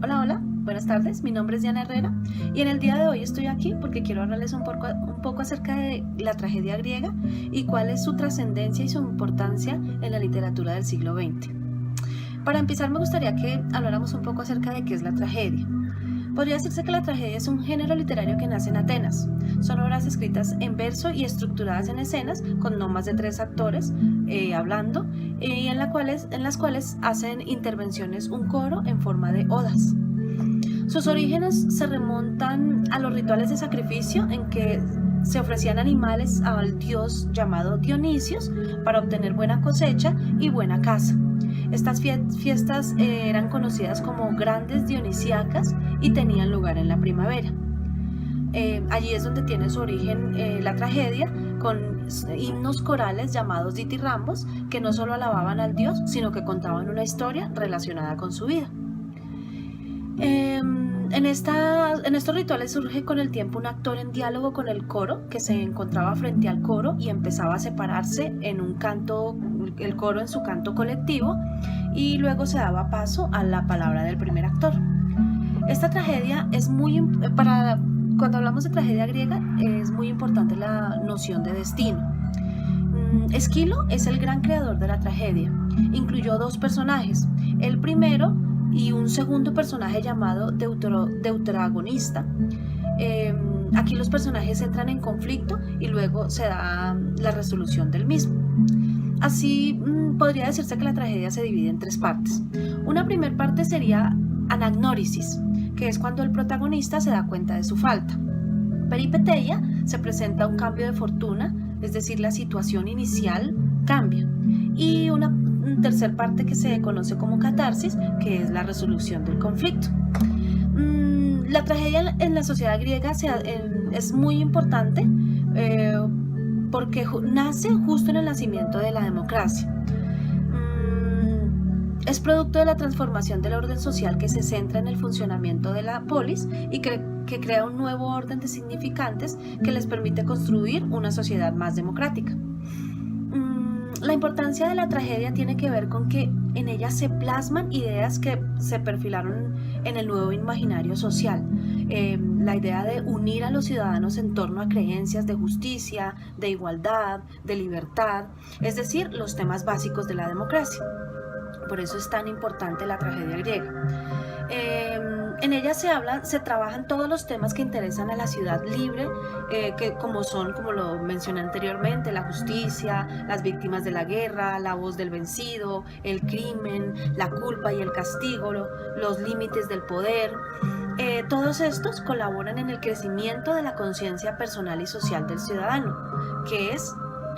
Hola, hola, buenas tardes, mi nombre es Diana Herrera y en el día de hoy estoy aquí porque quiero hablarles un poco acerca de la tragedia griega y cuál es su trascendencia y su importancia en la literatura del siglo XX. Para empezar me gustaría que habláramos un poco acerca de qué es la tragedia. Podría decirse que la tragedia es un género literario que nace en Atenas. Son obras escritas en verso y estructuradas en escenas con no más de 3 actores hablando y en las cuales hacen intervenciones un coro en forma de odas. Sus orígenes se remontan a los rituales de sacrificio en que se ofrecían animales al dios llamado Dionisios para obtener buena cosecha y buena caza. Estas fiestas eran conocidas como grandes dionisíacas y tenían lugar en la primavera. Allí es donde tiene su origen la tragedia, con himnos corales llamados ditirambos, que no solo alababan al dios, sino que contaban una historia relacionada con su vida. En estos rituales surge con el tiempo un actor en diálogo con el coro, que se encontraba frente al coro y empezaba a separarse en un canto, el coro en su canto colectivo, y luego se daba paso a la palabra del primer actor. Esta tragedia es cuando hablamos de tragedia griega, es muy importante la noción de destino. Esquilo es el gran creador de la tragedia. Incluyó 2 personajes. El primero y un segundo personaje llamado Deuteragonista. Aquí los personajes entran en conflicto y luego se da la resolución del mismo. Así podría decirse que la tragedia se divide en 3 partes. Una primera parte sería anagnórisis, que es cuando el protagonista se da cuenta de su falta. Peripeteia se presenta un cambio de fortuna, es decir, la situación inicial cambia. Y una tercera parte que se conoce como catarsis, que es la resolución del conflicto. La tragedia en la sociedad griega es muy importante porque nace justo en el nacimiento de la democracia. Es producto de la transformación del orden social que se centra en el funcionamiento de la polis y que crea un nuevo orden de significantes que les permite construir una sociedad más democrática. La importancia de la tragedia tiene que ver con que en ella se plasman ideas que se perfilaron en el nuevo imaginario social. La idea de unir a los ciudadanos en torno a creencias de justicia, de igualdad, de libertad, es decir, los temas básicos de la democracia. Por eso es tan importante la tragedia griega. En ella se trabajan todos los temas que interesan a la ciudad libre, como lo mencioné anteriormente, la justicia, las víctimas de la guerra, la voz del vencido, el crimen, la culpa y el castigo, los límites del poder. Todos estos colaboran en el crecimiento de la conciencia personal y social del ciudadano, que es,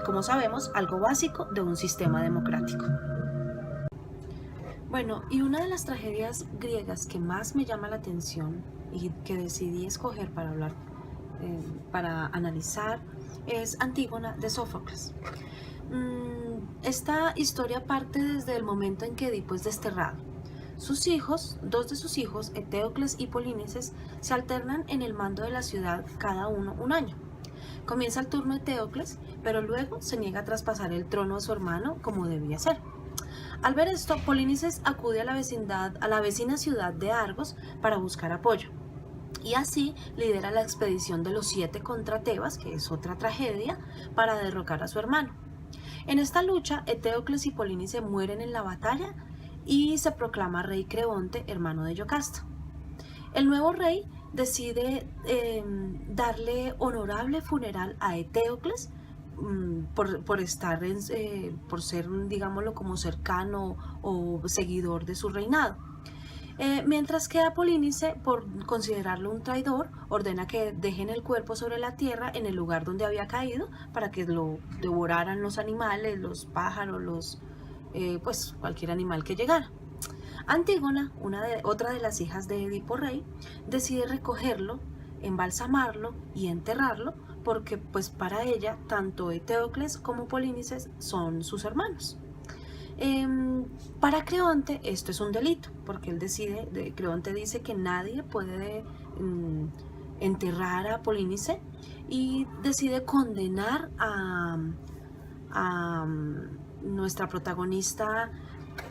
como sabemos, algo básico de un sistema democrático. Bueno, y una de las tragedias griegas que más me llama la atención y que decidí escoger para hablar, para analizar, es Antígona de Sófocles. Esta historia parte desde el momento en que Edipo es desterrado. Dos de sus hijos, Eteocles y Polínices, se alternan en el mando de la ciudad cada uno un año. Comienza el turno de Eteocles, pero luego se niega a traspasar el trono a su hermano como debía ser. Al ver esto, Polínices acude a la vecina ciudad de Argos para buscar apoyo. Y así lidera la expedición de los 7 contra Tebas, que es otra tragedia, para derrocar a su hermano. En esta lucha, Eteocles y Polínice mueren en la batalla y se proclama rey Creonte, hermano de Yocasta. El nuevo rey decide darle honorable funeral a Eteocles por ser, digámoslo, como cercano o seguidor de su reinado. Mientras que a Polínice, por considerarlo un traidor, ordena que dejen el cuerpo sobre la tierra en el lugar donde había caído para que lo devoraran los animales, los pájaros, pues cualquier animal que llegara. Antígona, otra de las hijas de Edipo Rey, decide recogerlo, embalsamarlo y enterrarlo porque pues para ella tanto Eteocles como Polínices son sus hermanos. Para Creonte esto es un delito porque Creonte dice que nadie puede enterrar a Polínice y decide condenar a nuestra protagonista,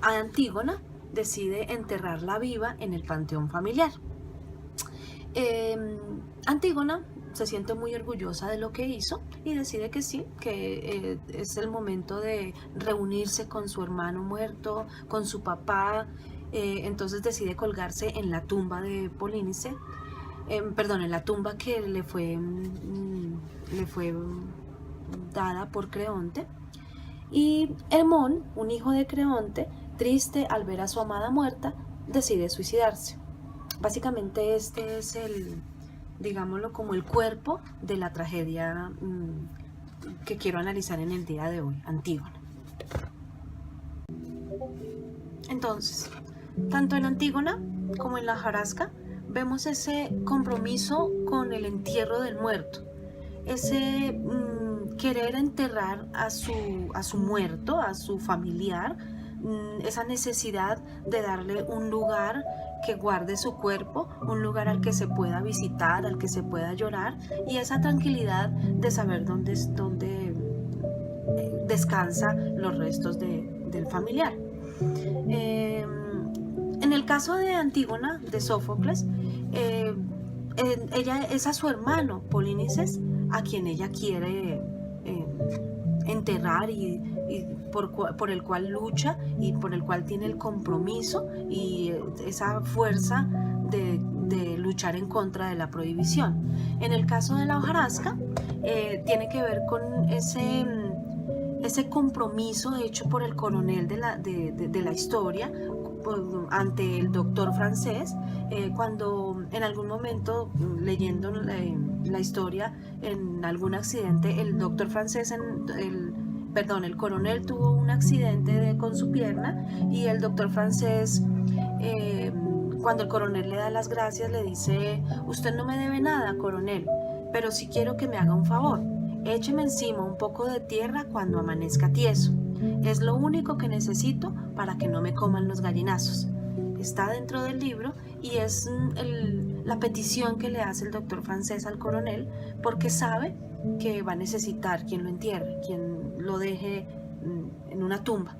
a Antígona, decide enterrarla viva en el panteón familiar. Antígona se siente muy orgullosa de lo que hizo y decide que sí, que es el momento de reunirse con su hermano muerto, con su papá. Entonces decide colgarse en la tumba de Polínice, en la tumba que le fue dada por Creonte. Y Hermón, un hijo de Creonte, triste al ver a su amada muerta, decide suicidarse. Básicamente este es digámoslo, como el cuerpo de la tragedia que quiero analizar en el día de hoy, Antígona. Entonces, tanto en Antígona como en la hojarasca vemos ese compromiso con el entierro del muerto, ese querer enterrar a su muerto, a su familiar, esa necesidad de darle un lugar que guarde su cuerpo, un lugar al que se pueda visitar, al que se pueda llorar, y esa tranquilidad de saber dónde descansa los restos del familiar. En el caso de Antígona, de Sófocles, ella es a su hermano Polínices a quien ella quiere enterrar y por el cual lucha y por el cual tiene el compromiso y esa fuerza de luchar en contra de la prohibición. En el caso de la hojarasca, tiene que ver con ese compromiso hecho por el coronel de la historia ante el doctor francés, cuando en algún momento, leyendo la historia, en algún accidente, el doctor francés, el coronel tuvo un accidente con su pierna, y el doctor francés, cuando el coronel le da las gracias, le dice: usted no me debe nada, coronel, pero sí quiero que me haga un favor. Écheme encima un poco de tierra cuando amanezca tieso. Es lo único que necesito para que no me coman los gallinazos. Está dentro del libro y es la petición que le hace el doctor francés al coronel, porque sabe que va a necesitar quien lo entierre, quien lo deje en una tumba.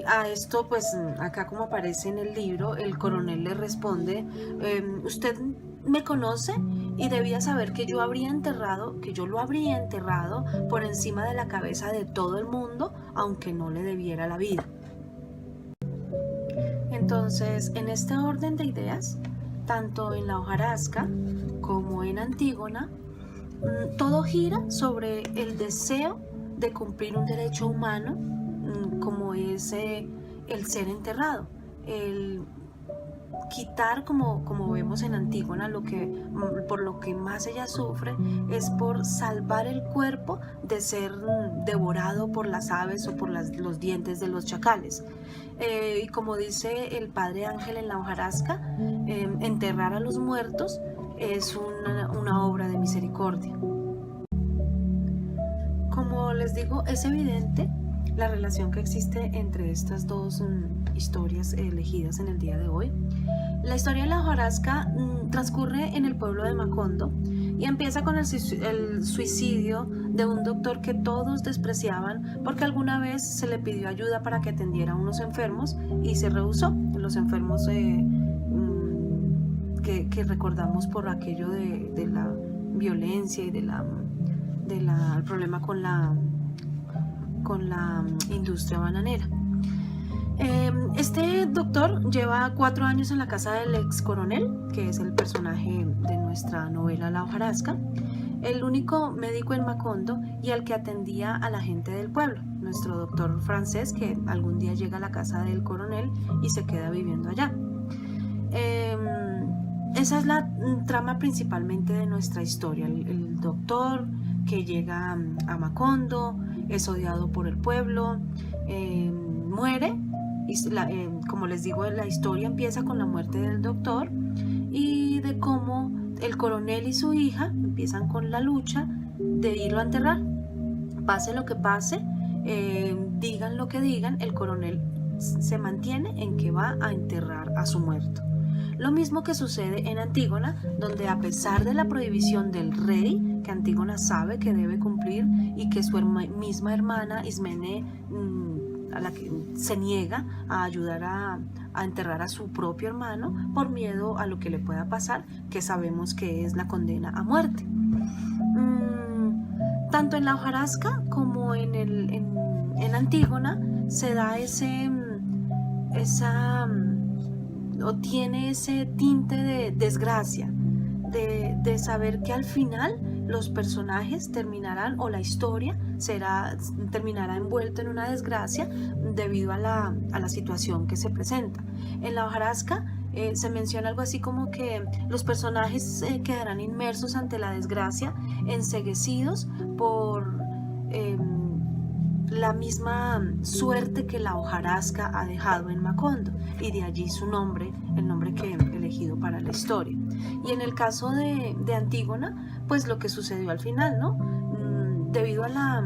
A esto, pues acá, como aparece en el libro, el coronel le responde: usted me conoce y debía saber que yo lo habría enterrado por encima de la cabeza de todo el mundo, aunque no le debiera la vida. Entonces, en este orden de ideas, tanto en la hojarasca como en Antígona, todo gira sobre el deseo de cumplir un derecho humano, como es el ser enterrado, el quitar, como vemos en Antígona, por lo que más ella sufre es por salvar el cuerpo de ser devorado por las aves o por los dientes de los chacales. Y como dice el padre Ángel en la hojarasca, enterrar a los muertos es una obra de misericordia. Como les digo, es evidente la relación que existe entre estas dos historias elegidas en el día de hoy. La historia de la hojarasca transcurre en el pueblo de Macondo y empieza con el suicidio de un doctor que todos despreciaban porque alguna vez se le pidió ayuda para que atendiera a unos enfermos y se rehusó. Los enfermos que recordamos por aquello de la violencia y del problema con la industria bananera. Este doctor lleva 4 años en la casa del ex coronel, que es el personaje de nuestra novela La hojarasca, el único médico en Macondo y al que atendía a la gente del pueblo, nuestro doctor francés, que algún día llega a la casa del coronel y se queda viviendo allá. Esa es la trama principalmente de nuestra historia, el doctor que llega a Macondo, es odiado por el pueblo, muere, y como les digo, la historia empieza con la muerte del doctor y de cómo el coronel y su hija empiezan con la lucha de irlo a enterrar. Pase lo que pase, digan lo que digan, el coronel se mantiene en que va a enterrar a su muerto. Lo mismo que sucede en Antígona, donde a pesar de la prohibición del rey, que Antígona sabe que debe cumplir y que su misma hermana Ismene a la que se niega a ayudar a enterrar a su propio hermano por miedo a lo que le pueda pasar, que sabemos que es la condena a muerte. Tanto en la hojarasca como en Antígona se da o tiene ese tinte de desgracia, de saber que al final los personajes terminarán, o la historia terminará envuelta en una desgracia debido a la situación que se presenta. En la hojarasca se menciona algo así como que los personajes quedarán inmersos ante la desgracia, enceguecidos por la misma suerte que la hojarasca ha dejado en Macondo, y de allí su nombre, el nombre que he elegido para la historia. Y en el caso de Antígona, pues lo que sucedió al final, ¿no? Debido a la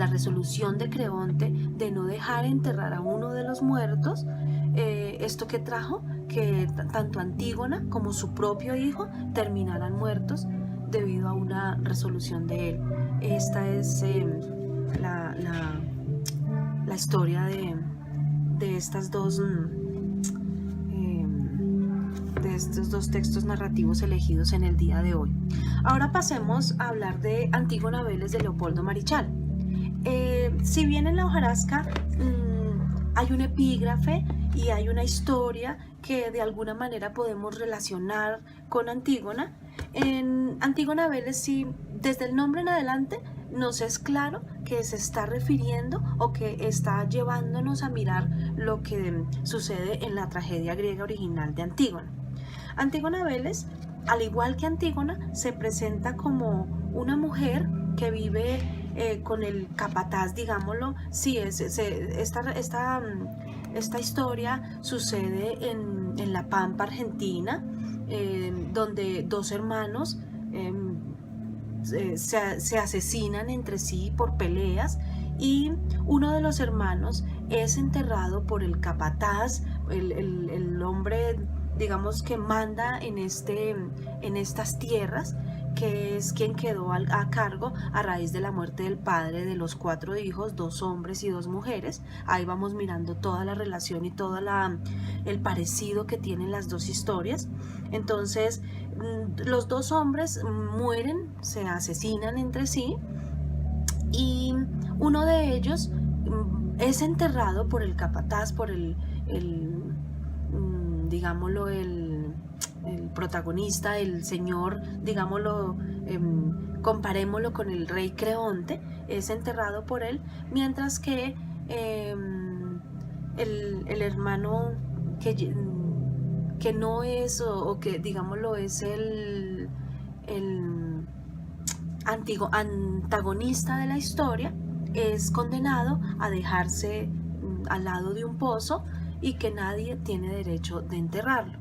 resolución de Creonte de no dejar enterrar a uno de los muertos, esto que trajo que tanto Antígona como su propio hijo terminaran muertos debido a una resolución de él. Esta es la historia de estos dos textos narrativos elegidos en el día de hoy. Ahora pasemos a hablar de Antígona Vélez de Leopoldo Marichal. Si bien en la hojarasca hay un epígrafe y hay una historia que de alguna manera podemos relacionar con Antígona, en Antígona Vélez sí, desde el nombre en adelante nos es claro que se está refiriendo o que está llevándonos a mirar lo que sucede en la tragedia griega original de Antígona. Antígona Vélez, al igual que Antígona, se presenta como una mujer que vive con el capataz, digámoslo. Sí, esta historia sucede en la Pampa Argentina, donde dos hermanos se asesinan entre sí por peleas, y uno de los hermanos es enterrado por el capataz, el hombre, digamos, que manda en estas tierras, que es quien quedó a cargo a raíz de la muerte del padre de los 4 hijos, 2 hombres y 2 mujeres. Ahí vamos mirando toda la relación y todo el parecido que tienen las dos historias. Entonces, los 2 hombres mueren, se asesinan entre sí, y uno de ellos es enterrado por el capataz, por digámoslo, el protagonista, el señor, digámoslo, comparémoslo con el rey Creonte, es enterrado por él, mientras que el hermano que no es, o que digámoslo es el antagonista de la historia, es condenado a dejarse al lado de un pozo y que nadie tiene derecho de enterrarlo.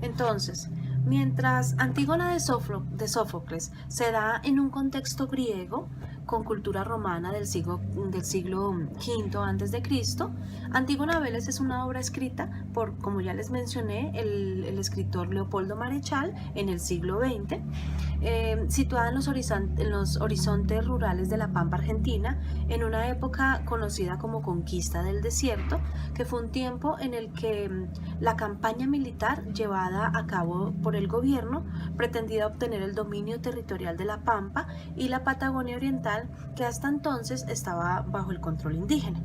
Entonces, mientras Antígona de Sófocles se da en un contexto griego con cultura romana del siglo V a.C., Antígona Vélez es una obra escrita por, como ya les mencioné, el escritor Leopoldo Marichal en el siglo XX, situada en los horizontes rurales de la Pampa Argentina, en una época conocida como Conquista del Desierto, que fue un tiempo en el que la campaña militar llevada a cabo por el gobierno pretendía obtener el dominio territorial de la Pampa y la Patagonia Oriental, que hasta entonces estaba bajo el control indígena.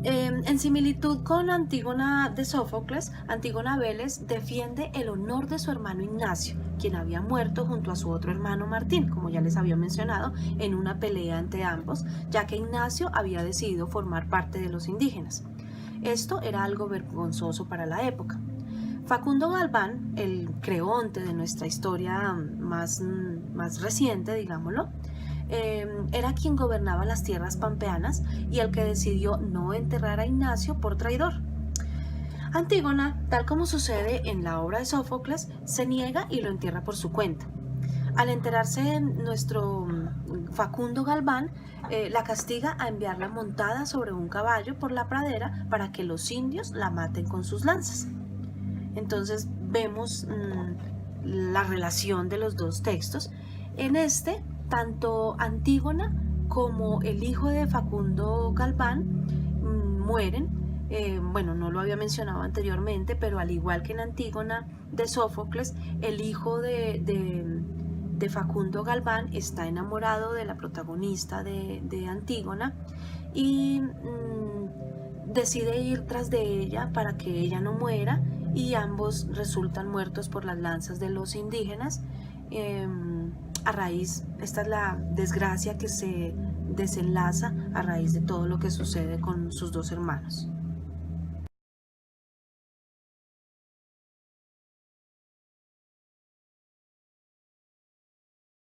En similitud con Antígona de Sófocles, Antígona Vélez defiende el honor de su hermano Ignacio, quien había muerto junto a su otro hermano Martín, como ya les había mencionado, en una pelea entre ambos, ya que Ignacio había decidido formar parte de los indígenas. Esto era algo vergonzoso para la época. Facundo Galván, el Creonte de nuestra historia más reciente, digámoslo, era quien gobernaba las tierras pampeanas y el que decidió no enterrar a Ignacio por traidor. Antígona, tal como sucede en la obra de Sófocles, se niega y lo entierra por su cuenta. Al enterarse nuestro Facundo Galván, la castiga a enviarla montada sobre un caballo por la pradera para que los indios la maten con sus lanzas. Entonces vemos la relación de los dos textos. En tanto Antígona como el hijo de Facundo Galván mueren, bueno, no lo había mencionado anteriormente, pero al igual que en Antígona de Sófocles, el hijo de Facundo Galván está enamorado de la protagonista de Antígona y decide ir tras de ella para que ella no muera, y ambos resultan muertos por las lanzas de los indígenas. A raíz, esta es la desgracia que se desenlaza a raíz de todo lo que sucede con sus dos hermanos.